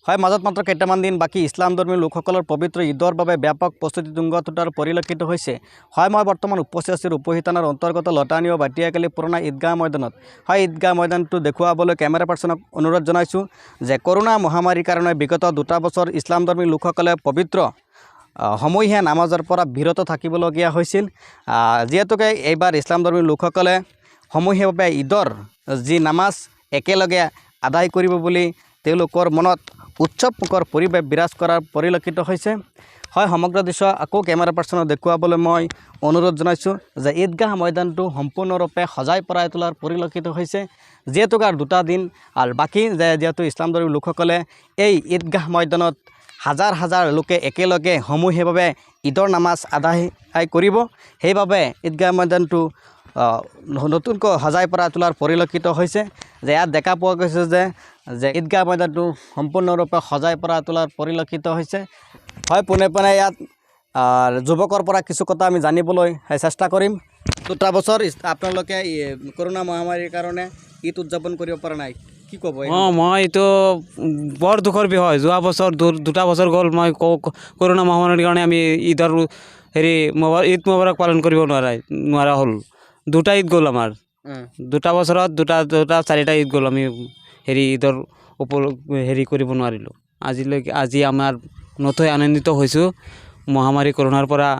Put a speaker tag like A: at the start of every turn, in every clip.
A: হয়, মাজত মাত্ৰ কেইটামান দিন বাকী ইছলামধৰ্মী লোকসকলৰ পবিত্ৰ ঈদৰ বাবে ব্যাপক প্ৰস্তুতি তুংগত উঠাৰ পৰিলক্ষিত হৈছে। হয়, মই বৰ্তমান উপস্থিত আছোঁ ৰূপহী থানাৰ অন্তৰ্গত লতানি ও বাটিয়াকালি পুৰণা ঈদগাহ ময়দানত। হয়, ঈদগাহ ময়দানটো দেখুৱাবলৈ কেমেৰা পাৰ্চনক অনুৰোধ জনাইছোঁ যে কৰোনা মহামাৰীৰ কাৰণে বিগত 2টা বছৰ ইছলামধৰ্মী লোকসকলে পবিত্ৰ সমূহীয়া নামাজৰ পৰা বিৰত থাকিবলগীয়া হৈছিল। যিহেতুকে এইবাৰ ইছলামধৰ্মী লোকসকলে সমূহীয়াভাৱে ঈদৰ যি নামাজ একেলগে আদায় কৰিব বুলি তেওঁলোকৰ মনত উৎসৱমুখৰ পৰিৱেশ বিৰাজ কৰাৰ পৰিলক্ষিত হৈছে। হয়, সমগ্ৰ দৃশ্য আকৌ কেমেৰা পাৰ্চনক দেখুৱাবলৈ মই অনুৰোধ জনাইছোঁ যে ঈদগাহ ময়দানটো সম্পূৰ্ণৰূপে সজাই পৰাই তোলাৰ পৰিলক্ষিত হৈছে। যিহেতুকে আৰু 2টা দিন আৰু বাকী যিহেতু ইছলামধৰ্মী লোকসকলে এই ঈদগাহ ময়দানত হাজাৰ হাজাৰ লোকে একেলগে সমূহীয়াভাৱে ঈদৰ নামাজ আদায় কৰিব, সেইবাবে ঈদগাহ ময়দানটো নতুনকৈ সজাই পৰাই তোলাৰ পৰিলক্ষিত হৈছে। যে ইয়াত দেখা পোৱা গৈছে যে ঈদগাহ ময়দানটো সম্পূৰ্ণৰূপে সজাই পৰাই তোলাৰ পৰিলক্ষিত হৈছে। হয়, পোনে পোনে ইয়াত যুৱকৰ পৰা কিছু কথা আমি জানিবলৈ চেষ্টা কৰিম। 2টা বছৰ আপোনালোকে কৰোনা মহামাৰীৰ কাৰণে ঈদ উদযাপন কৰিব পৰা নাই, কি ক'ব?
B: মই এইটো বৰ দুখৰ বিষয়। যোৱা বছৰ 2টা বছৰ গ'ল, মই কৰোনা মহামাৰীৰ কাৰণে আমি ঈদৰ ঈদ মোবাৰক পালন কৰিব নোৱাৰা হ'ল। 2টা ঈদ গ'ল আমাৰ, 2টা বছৰত 4টা ঈদ গ'ল। আমি ঈদৰ কৰিব নোৱাৰিলোঁ। আজি আমাৰ নথৈ আনন্দিত হৈছোঁ মহামাৰী কৰোনাৰ পৰা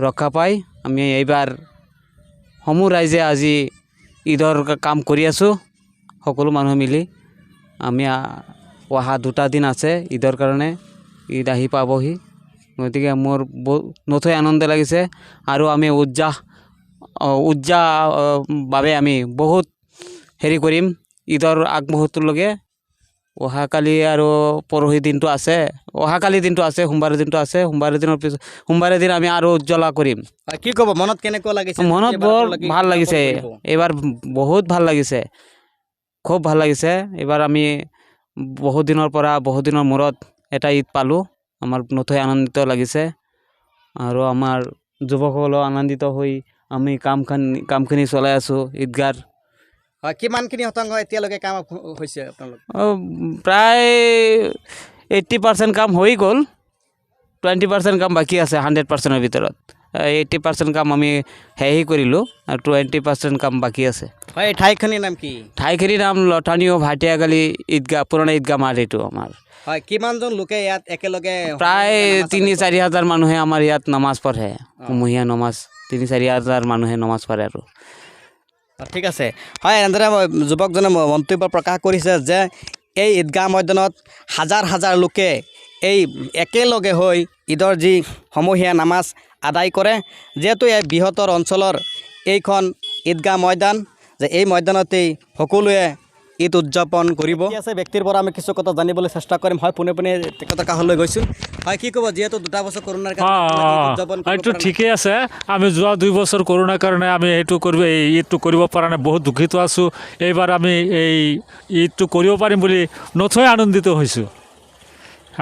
B: ৰক্ষা পাই। আমি এইবাৰ সমূহ ৰাইজে আজি ঈদৰ কাম কৰি আছোঁ, সকলো মানুহ মিলি। আমি অহা 2টা দিন আছে ঈদৰ কাৰণে, ঈদ আহি পাবহি। গতিকে মোৰ নথৈ আনন্দ লাগিছে আৰু আমি বাবে আমি বহুত কৰিম ঈদৰ আগমুহূৰ্তলৈকে। অহাকালি আৰু পৰহি দিনটো আছে, অহাকালি দিনটো আছে, সোমবাৰৰ দিনটো আছে। সোমবাৰৰ দিন আমি আৰু উজ্জ্বলা কৰিম।
A: কি ক'ব, মনত কেনেকুৱা লাগিছে?
B: মনত বৰ ভাল লাগিছে, এইবাৰ বহুত ভাল লাগিছে, খুব ভাল লাগিছে। এইবাৰ আমি বহুত দিনৰ মূৰত এটা ঈদ পালোঁ, আমাৰ নথৈ আনন্দিত লাগিছে। আৰু আমাৰ যুৱকসকলেও আনন্দিত হৈ আমি কামখিনি চলাই আছোঁ ঈদগাৰ।
A: হয়, কিমানখিনি শতাংশ এতিয়ালৈকে কাম হৈছে আপোনালোক?
B: প্ৰায় 80% কাম হৈ গ'ল, 20% কাম বাকী আছে। 100%ৰ ভিতৰত 80% কাম আমি কৰিলোঁ আৰু 20% কাম বাকী আছে।
A: হয়, ঠাইখিনিৰ নাম কি?
B: ঠাইখিনিৰ নাম লতানি ও ভাটিয়াকালি ঈদগাহ, পুৰণা ঈদগাহ মাঠ এইটো আমাৰ।
A: হয়, কিমানজন লোকে ইয়াত একেলগে?
B: প্ৰায় 3-4 হাজাৰ মানুহে আমাৰ ইয়াত নামাজ পঢ়ে, সমূহীয়া নামাজ। 3-4 হাজাৰ মানুহে নামাজ পঢ়ে আৰু।
A: ঠিক আছে। হয়, এনেদৰে যুৱকজনে মন্তব্য প্ৰকাশ কৰিছে যে এই ঈদগাহ ময়দানত হাজাৰ হাজাৰ লোকে একেলগে হৈ ঈদৰ যি সমূহীয়া নামাজ আদায় কৰে। যিহেতু এই বৃহত্তৰ অঞ্চলৰ এইখন ঈদগাহ ময়দান, যে এই ময়দানতেই সকলোৱে ঈদ উদযাপন কৰিব। আছে ব্যক্তিৰ পৰা আমি কিছু কথা জানিবলৈ চেষ্টা কৰিম। হয়, পোনে পোনে তেখেতৰ কাষলৈ গৈছোঁ। হয়, কি ক'ব? যিহেতু 2টা বছৰ কৰোণাৰ কাৰণে
C: এইটো ঠিকেই আছে। আমি যোৱা 2 বছৰ কৰোণাৰ কাৰণে আমি এই ঈদটো কৰিব পৰা নাই, বহুত দুখিত আছোঁ। এইবাৰ আমি এই ঈদটো কৰিব পাৰিম বুলি নথৈ আনন্দিত হৈছোঁ।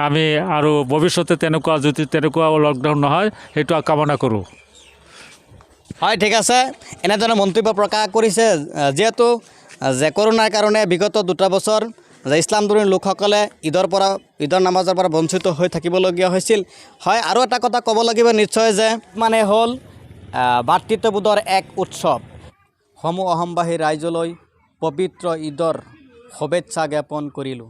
C: আমি আৰু ভৱিষ্যতে তেনেকুৱা লকডাউন নহয়, সেইটো কামনা কৰোঁ।
A: হয়, ঠিক আছে। এনেধৰণৰ মন্তব্য প্ৰকাশ কৰিছে। যিহেতু কৰোণাৰ কাৰণে বিগত 2টা বছৰ ইছলামধৰ্মী লোকসকলে ঈদৰ নামাজৰ পৰা বঞ্চিত হৈ থাকিবলগীয়া হৈছিল। হয়, আৰু এটা কথা ক'ব লাগিব নিশ্চয় যে মানে হ'ল ভাতৃত্ববোধৰ এক উৎসৱ। সমূহ অসমবাসী ৰাইজলৈ পবিত্ৰ ঈদৰ শুভেচ্ছা জ্ঞাপন কৰিলোঁ।